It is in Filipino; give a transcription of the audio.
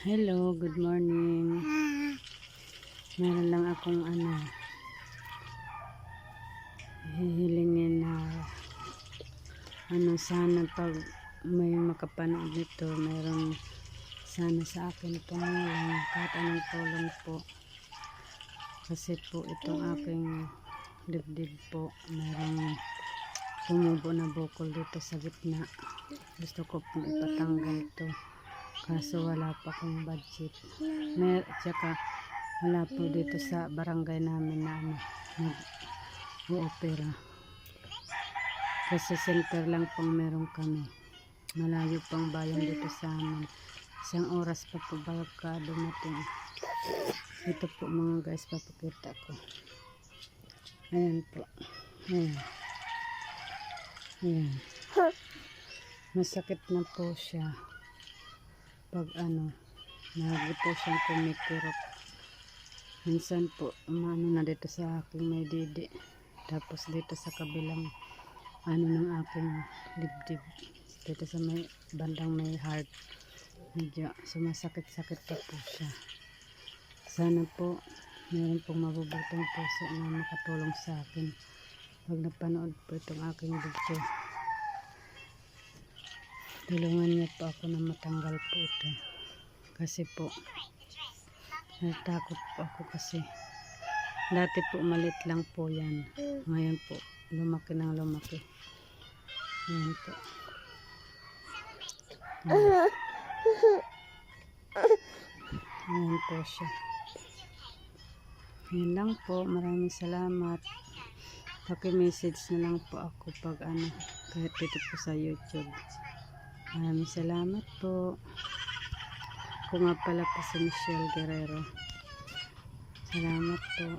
Hello, good morning. Meron lang akong hihilingin na sana pag may makapanood nito, meron sana sa akin tumulong kahit anong tulong po. Kasi po itong aking dibdib po, merong tumubo na bukol dito sa gitna. Gusto ko pong ipatanggal to. Kaso wala pa akong budget. Tsaka wala po dito sa barangay namin na nag-oopera. Kasi center lang pong meron kami. Malayo pang bayan dito sa amin. 1 oras pa po bago ka dumating. Ito po mga guys, papakita ko. Ayan po. Ayan. Ayan. Masakit na po siya. Pag lagi po siyang kumikirot. Minsan po na dito sa aking may didi, tapos dito sa kabilang ng aking dibdib, dito sa may bandang may heart, medyo sumasakit-sakit pa po siya. Sana po meron pong mabubutong puso na makatulong sa akin pag napanood po itong aking video. Tulungan niyo po ako na matanggal po ito. Kasi po, natakot po ako kasi dati po malit lang po yan. Ngayon po, lumaki ng lumaki. Ayan po. Ayan po siya. Ayan lang po. Maraming salamat. Paki-message na lang po ako pag kahit dito po sa YouTube. Maraming salamat po. Ako nga pala po si Michelle Guerrero. Salamat po.